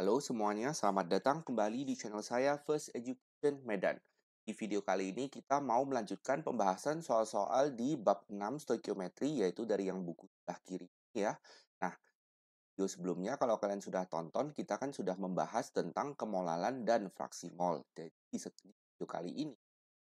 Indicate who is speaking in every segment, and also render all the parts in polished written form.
Speaker 1: Halo semuanya, selamat datang kembali di channel saya First Education Medan. Di video kali ini kita mau melanjutkan pembahasan soal-soal di bab 6 stoikiometri, yaitu dari yang buku sebelah kiri ya. Nah, video sebelumnya kalau kalian sudah tonton, kita kan sudah membahas tentang kemolalan dan fraksi mol. Jadi di video kali ini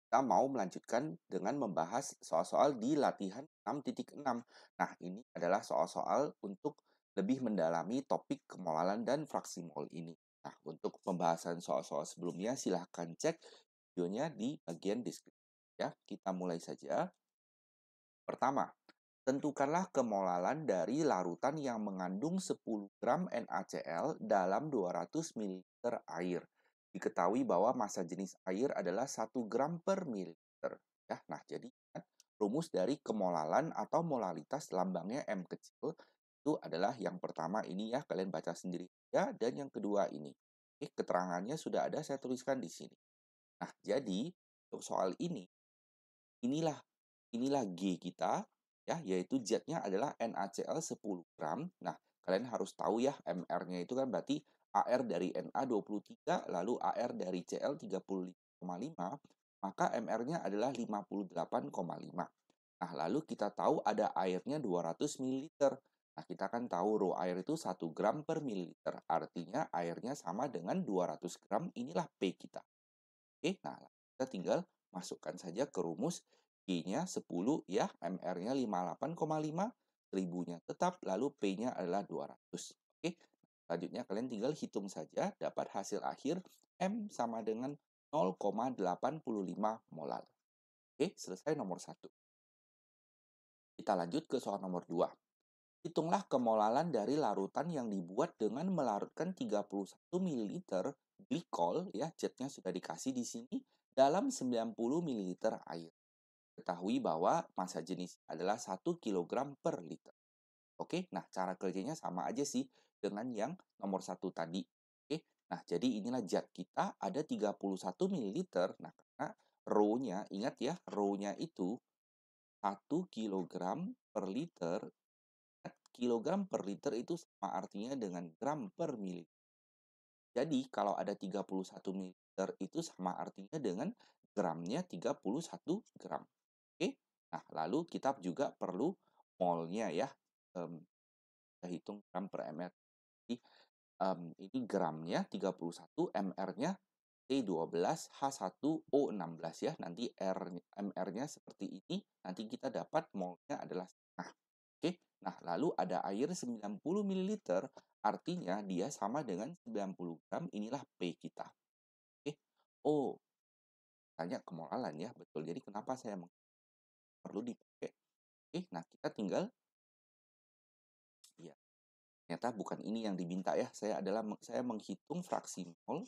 Speaker 1: kita mau melanjutkan dengan membahas soal-soal di latihan 6.6. Nah, ini adalah soal-soal untuk lebih mendalami topik kemolalan dan fraksi mol ini. Nah, untuk pembahasan soal-soal sebelumnya, silahkan cek videonya di bagian deskripsi. Ya, kita mulai saja. Pertama, tentukanlah kemolalan dari larutan yang mengandung 10 gram NaCl dalam 200 ml air. Diketahui bahwa massa jenis air adalah 1 gram per mililiter. Ya, nah, jadi rumus dari kemolalan atau molalitas lambangnya M kecil itu adalah yang pertama ini ya, kalian baca sendiri ya, dan yang kedua ini. Oke, keterangannya sudah ada, saya tuliskan di sini. Nah, jadi untuk soal ini, inilah inilah G kita ya, yaitu Z-nya adalah NaCl 10 gram. Nah, kalian harus tahu ya, MR-nya itu kan berarti AR dari Na 23 lalu AR dari Cl 35,5, maka MR-nya adalah 58,5. Nah, lalu kita tahu ada airnya 200 ml. Nah, kita kan tahu ro air itu 1 gram per mililiter. Artinya airnya sama dengan 200 gram. Inilah P kita. Oke, nah kita tinggal masukkan saja ke rumus. G-nya 10 ya, MR-nya 58,5, 1000-nya tetap, lalu P-nya adalah 200. Oke, selanjutnya kalian tinggal hitung saja, dapat hasil akhir M sama dengan 0,85 molar. Oke, selesai nomor 1. Kita lanjut ke soal nomor 2. Hitunglah kemolalan dari larutan yang dibuat dengan melarutkan 31 ml glikol, ya, Z-nya sudah dikasih di sini, dalam 90 ml air. Ketahui bahwa massa jenis adalah 1 kg per liter. Oke, nah cara kerjanya sama aja sih dengan yang nomor 1 tadi. Oke, nah jadi inilah zat kita ada 31 ml. Nah, karena rho-nya, ingat ya, rho-nya itu 1 kg per liter. Kilogram per liter itu sama artinya dengan gram per mililiter. Jadi kalau ada 31 ml itu sama artinya dengan gramnya 31 gram. Oke. Nah, lalu kita juga perlu molnya ya. Kita hitung gram per ml. Jadi ini gramnya 31, mr-nya T12, H1O16 ya. Nanti mr-nya seperti ini. Nanti kita dapat molnya adalah setengah. Oke. Nah, lalu ada air 90 ml, artinya dia sama dengan 90 gram. Inilah P kita. Oke. Oh, tanya kemolalan ya, betul. Jadi kenapa saya perlu dipakai? Oke, nah kita tinggal, ya, ternyata bukan ini yang diminta ya. Saya menghitung fraksi mol.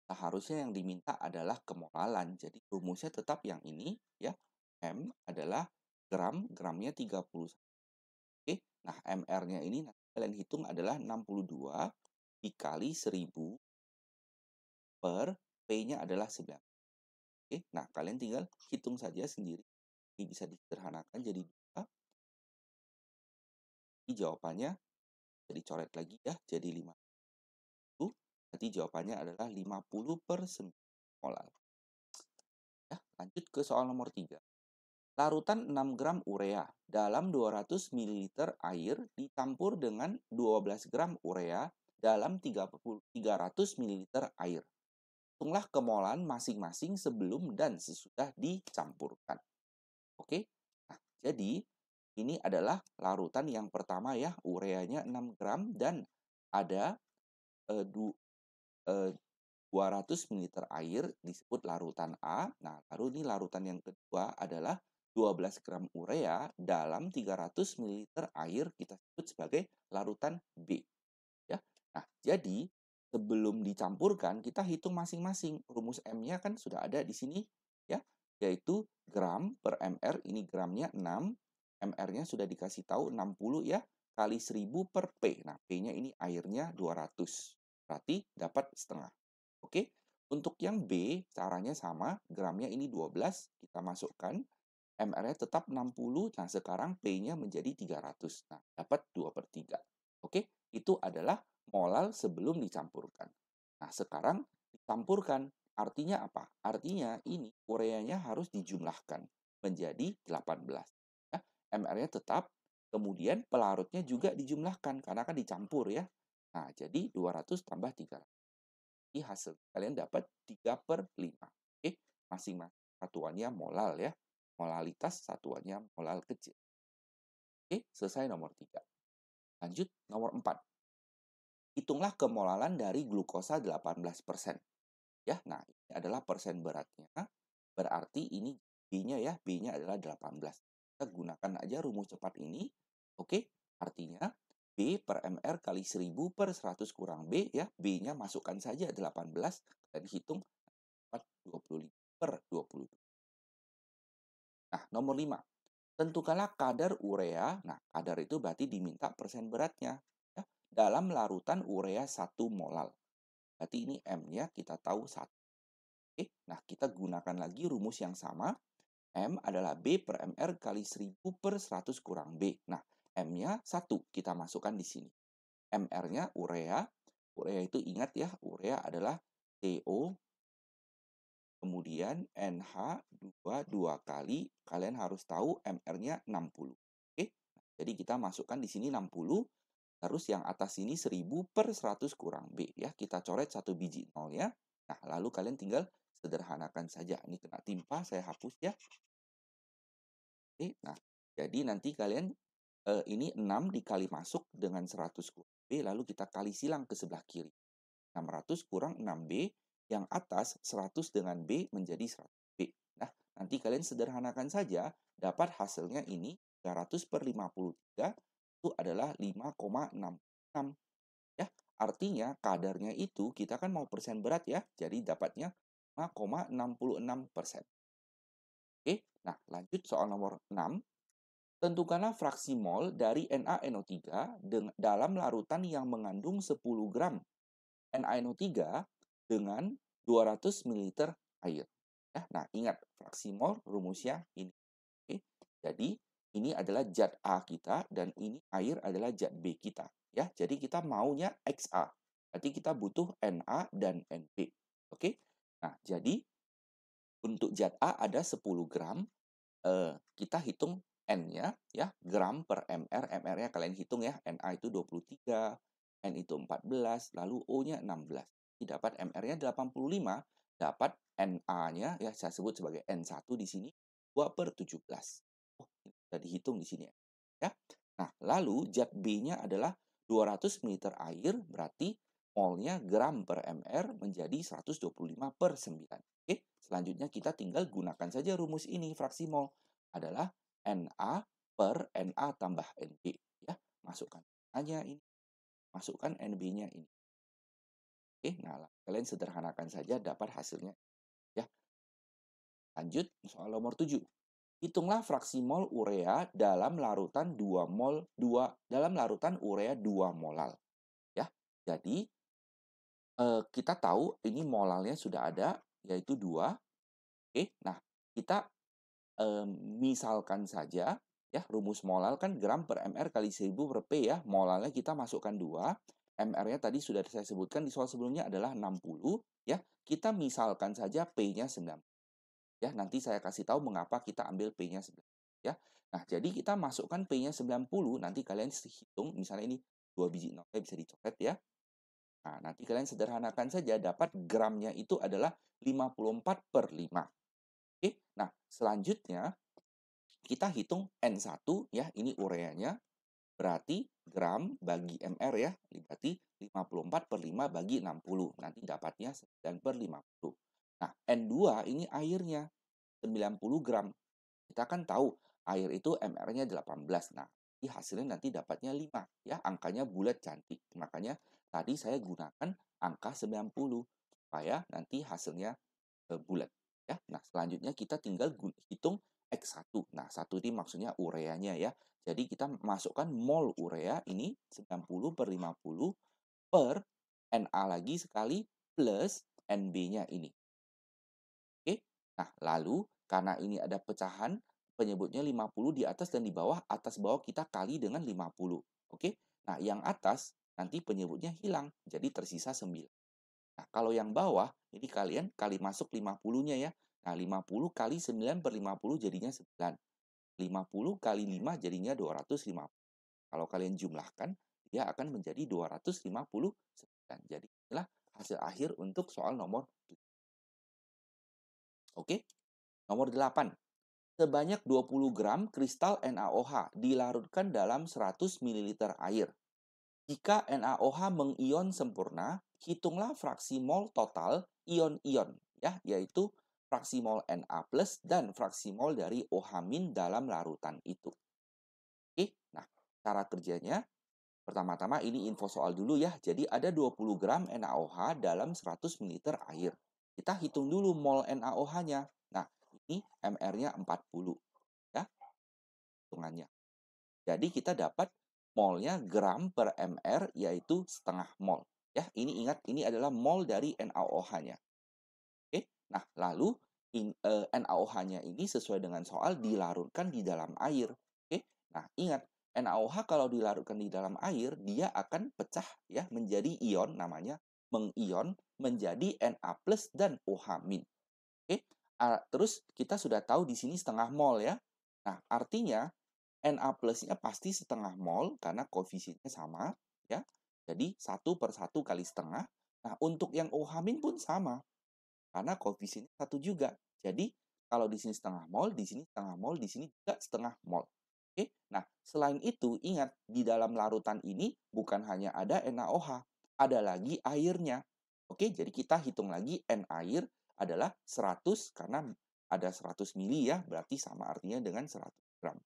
Speaker 1: Nah, harusnya yang diminta adalah kemolalan. Jadi rumusnya tetap yang ini ya. M adalah gram, gramnya 30. Oke, nah MR-nya ini nanti kalian hitung adalah 62 dikali 1000 per P-nya adalah 9. Oke, nah kalian tinggal hitung saja sendiri. Ini bisa disederhanakan jadi 2. Ini jawabannya bisa dicoret lagi ya, jadi 5. Berarti jawabannya adalah 50 per 9 molar. Ya, lanjut ke soal nomor 3. Larutan 6 gram urea dalam 200 ml air dicampur dengan 12 gram urea dalam 300 ml air. Hitunglah kemolalan masing-masing sebelum dan sesudah dicampurkan. Oke, nah jadi ini adalah larutan yang pertama ya, ureanya 6 gram dan ada 200 ml air disebut larutan A. Nah, lalu ini larutan yang kedua adalah 12 gram urea dalam 300 ml air, kita sebut sebagai larutan B. Ya. Nah, jadi sebelum dicampurkan kita hitung masing-masing. Rumus M-nya kan sudah ada di sini ya, yaitu gram per mr. Ini gramnya 6, mr-nya sudah dikasih tahu 60 ya, kali 1000 per P. Nah, P-nya ini airnya 200. Berarti dapat setengah. Oke, untuk yang B caranya sama, gramnya ini 12, kita masukkan, MR-nya tetap 60, nah sekarang P-nya menjadi 300, nah dapat 2/3. Oke, itu adalah molal sebelum dicampurkan. Nah, sekarang dicampurkan. Artinya apa? Artinya ini ureanya harus dijumlahkan menjadi 18. Ya, MR-nya tetap, kemudian pelarutnya juga dijumlahkan karena kan dicampur ya. Nah, jadi 200 tambah 300. Jadi hasil kalian dapat 3/5. Oke, masing-masing satuannya molal ya. Molalitas satuannya molal kecil. Oke, selesai nomor 3. Lanjut nomor 4. Hitunglah kemolalan dari glukosa 18%. Ya, nah ini adalah persen beratnya. Berarti ini B-nya ya, B-nya adalah 18. Kita gunakan aja rumus cepat ini. Oke, artinya B per MR kali 1000 per 100 kurang B ya. B-nya masukkan saja 18 dan hitung 25 per 20. Nah, nomor 5. Tentukanlah kadar urea. Nah, kadar itu berarti diminta persen beratnya ya, dalam larutan urea 1 molal. Berarti ini M-nya kita tahu 1. Oke, nah kita gunakan lagi rumus yang sama. M adalah B per MR kali 1000 per 100 kurang B. Nah, M-nya 1 kita masukkan di sini. MR-nya urea. Urea itu ingat ya, urea adalah CO, kemudian NH2 2 kali. Kalian harus tahu MR-nya 60. Oke, jadi kita masukkan di sini 60. Terus yang atas ini 1000 per 100 kurang B ya. Kita coret satu biji nolnya. Nah, lalu kalian tinggal sederhanakan saja. Ini kena timpa, saya hapus ya. Oke, nah, jadi nanti kalian ini 6 dikali masuk dengan 100 kurang B, lalu kita kali silang ke sebelah kiri. 600 kurang 6B, yang atas 100 dengan B menjadi 100B. Nah, nanti kalian sederhanakan saja, dapat hasilnya ini 300 per 53, itu adalah 5,66. Ya, artinya kadarnya itu kita kan mau persen berat ya, jadi dapatnya 5,66%. Oke, nah lanjut soal nomor 6. Tentukanlah fraksi mol dari NaNO3 dalam larutan yang mengandung 10 gram NaNO3 dengan 200 ml air. Ya, nah ingat fraksi mol rumusnya ini. Oke, jadi ini adalah zat A kita dan ini air adalah zat B kita. Ya, jadi kita maunya XA. Berarti kita butuh Na dan Nb. Oke. Nah, jadi untuk zat A ada 10 gram. Kita hitung N-nya ya, gram per MR. MR-nya kalian hitung ya. Na itu 23, N itu 14, lalu O-nya 16. Jadi dapat MR-nya 85, dapat Na-nya ya saya sebut sebagai N1 di sini 2/17. Oh, sudah dihitung di sini ya. Nah, lalu zat B-nya adalah 200 ml air, berarti molnya gram per MR menjadi 125/9. Oke, selanjutnya kita tinggal gunakan saja rumus ini, fraksi mol adalah Na per Na tambah Nb. Ya, masukkan Na-nya ini, masukkan Nb-nya ini. Oke, nah kalian sederhanakan saja dapat hasilnya. Ya, lanjut soal nomor 7. Hitunglah fraksi mol urea dalam larutan 2 mol 2 dalam larutan urea 2 molal. Ya. Jadi kita tahu ini molalnya sudah ada yaitu 2. Oke. Nah, kita misalkan saja ya rumus molal kan gram per MR kali 1000 per P ya. Molalnya kita masukkan 2. MR-nya tadi sudah saya sebutkan di soal sebelumnya adalah 60 ya. Kita misalkan saja P-nya 9. Ya, nanti saya kasih tahu mengapa kita ambil P-nya 9. Ya. Nah, jadi kita masukkan P-nya 90, nanti kalian hitung misalnya ini 2 biji nolnya bisa dicoret ya. Nah, nanti kalian sederhanakan saja dapat gramnya itu adalah 54/5. Oke. Nah, selanjutnya kita hitung N1 ya, ini ureanya. Berarti gram bagi MR ya, berarti 54/5 bagi 60. Nanti dapatnya 9/50. Nah, N2 ini airnya 90 gram. Kita kan tahu air itu MR-nya 18. Nah, hasilnya nanti dapatnya 5 ya, angkanya bulat cantik. Makanya tadi saya gunakan angka 90 supaya nanti hasilnya bulat ya. Nah, selanjutnya kita tinggal hitung X1. Nah, 1 ini maksudnya ureanya ya. Jadi kita masukkan mol urea ini 90/50 per Na lagi sekali plus Nb-nya ini. Oke. Nah, lalu karena ini ada pecahan, penyebutnya 50 di atas dan di bawah, atas bawah kita kali dengan 50. Oke. Nah, yang atas nanti penyebutnya hilang, jadi tersisa 9. Nah, kalau yang bawah, ini kalian kali masuk 50-nya ya. Nah, 50 kali 9 per 50 jadinya 9. 50 kali 5 jadinya 250. Kalau kalian jumlahkan, dia akan menjadi 259. Jadi, inilah hasil akhir untuk soal nomor 7. Oke, nomor 8. Sebanyak 20 gram kristal NaOH dilarutkan dalam 100 ml air. Jika NaOH mengion sempurna, hitunglah fraksi mol total ion-ion, ya, yaitu fraksi mol Na+ dan fraksi mol dari OH- dalam larutan itu. Oke, nah cara kerjanya, pertama-tama ini info soal dulu ya. Jadi ada 20 gram NaOH dalam 100 ml air. Kita hitung dulu mol NaOH-nya. Nah, ini MR-nya 40, ya, hitungannya. Jadi kita dapat molnya gram per mr yaitu setengah mol. Ya, ini ingat ini adalah mol dari NaOH-nya. Oke. Nah, lalu NaOH-nya ini sesuai dengan soal dilarutkan di dalam air. Oke. Nah, ingat NaOH kalau dilarutkan di dalam air dia akan pecah ya menjadi ion namanya mengion menjadi Na+ dan OH-. Oke. Terus kita sudah tahu di sini setengah mol ya. Nah, artinya Na plusnya pasti setengah mol karena koefisiennya sama, ya. Jadi 1/1 kali setengah. Nah, untuk yang OH- pun sama, karena koefisiennya 1 juga. Jadi, kalau di sini setengah mol, di sini setengah mol, di sini juga setengah mol. Oke, nah selain itu ingat, di dalam larutan ini bukan hanya ada NaOH, ada lagi airnya. Oke, jadi kita hitung lagi N air adalah 100 karena ada 100 mili ya, berarti sama artinya dengan 100 gram.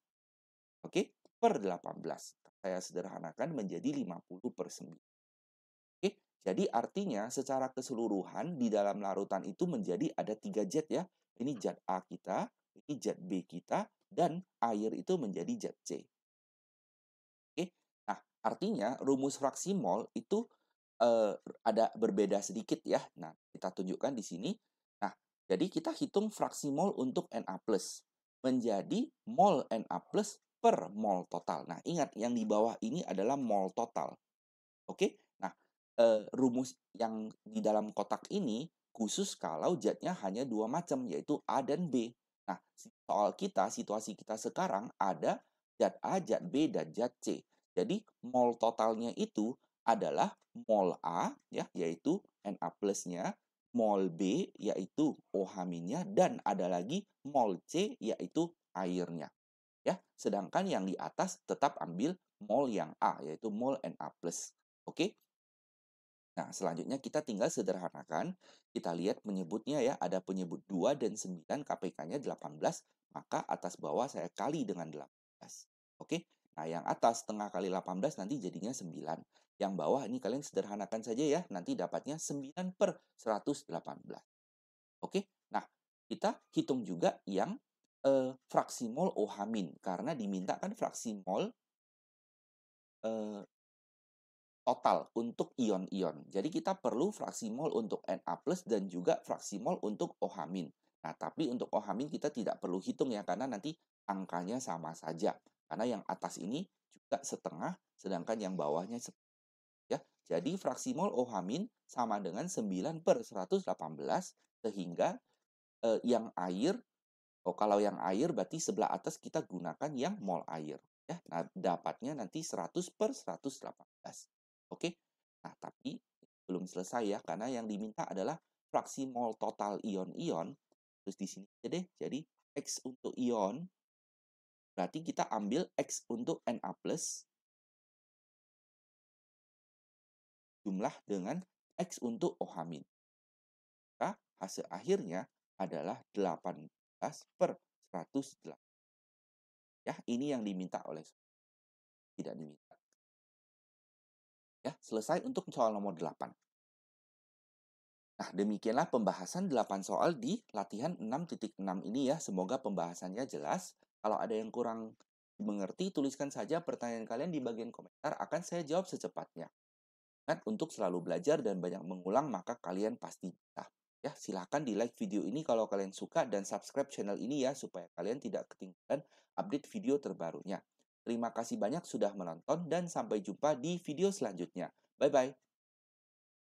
Speaker 1: Oke, per 18. Saya sederhanakan menjadi 50/9. Oke, jadi artinya secara keseluruhan di dalam larutan itu menjadi ada 3 zat ya. Ini zat A kita, ini zat B kita, dan air itu menjadi zat C. Oke, nah artinya rumus fraksi mol itu ada berbeda sedikit ya. Nah, kita tunjukkan di sini. Nah, jadi kita hitung fraksi mol untuk Na+. Menjadi mol Na+ per mol total. Nah, ingat yang di bawah ini adalah mol total. Oke? Nah, rumus yang di dalam kotak ini khusus kalau zatnya hanya dua macam, yaitu A dan B. Nah, soal kita, situasi kita sekarang ada zat A, zat B, dan zat C. Jadi, mol totalnya itu adalah mol A, ya, yaitu Na plusnya, mol B, yaitu OH-nya, dan ada lagi mol C, yaitu airnya. Ya, sedangkan yang di atas tetap ambil mol yang A, yaitu mol Na+. Oke? Nah, selanjutnya kita tinggal sederhanakan. Kita lihat penyebutnya ya, ada penyebut 2 dan 9, KPK-nya 18, maka atas bawah saya kali dengan 18. Oke? Nah, yang atas setengah kali 18 nanti jadinya 9. Yang bawah ini kalian sederhanakan saja ya, nanti dapatnya 9/118. Oke? Nah, kita hitung juga yang fraksi mol OH- karena diminta kan fraksi mol eh, total untuk ion-ion. Jadi kita perlu fraksi mol untuk Na+ dan juga fraksi mol untuk OH-. Nah, tapi untuk OH- kita tidak perlu hitung ya, karena nanti angkanya sama saja. Karena yang atas ini juga setengah, sedangkan yang bawahnya ya. Jadi fraksi mol OH- sama dengan 9/118, sehingga yang air, kalau yang air berarti sebelah atas kita gunakan yang mol air. Ya, nah dapatnya nanti 100/118. Oke. Nah, tapi belum selesai ya, karena yang diminta adalah fraksi mol total ion-ion. Terus di sini aja deh, jadi X untuk ion, berarti kita ambil X untuk Na+, jumlah dengan X untuk OH-. Maka hasil akhirnya adalah 18/108. Ya, ini yang diminta oleh tidak diminta. Ya, selesai untuk soal nomor 8. Nah, demikianlah pembahasan 8 soal di latihan 6.6 ini ya. Semoga pembahasannya jelas. Kalau ada yang kurang dimengerti, tuliskan saja pertanyaan kalian di bagian komentar, akan saya jawab secepatnya. Dan untuk selalu belajar dan banyak mengulang, maka kalian pasti bisa. Ya, silahkan di like video ini kalau kalian suka dan subscribe channel ini ya, supaya kalian tidak ketinggalan update video terbarunya. Terima kasih banyak sudah menonton dan sampai jumpa di video selanjutnya. Bye-bye.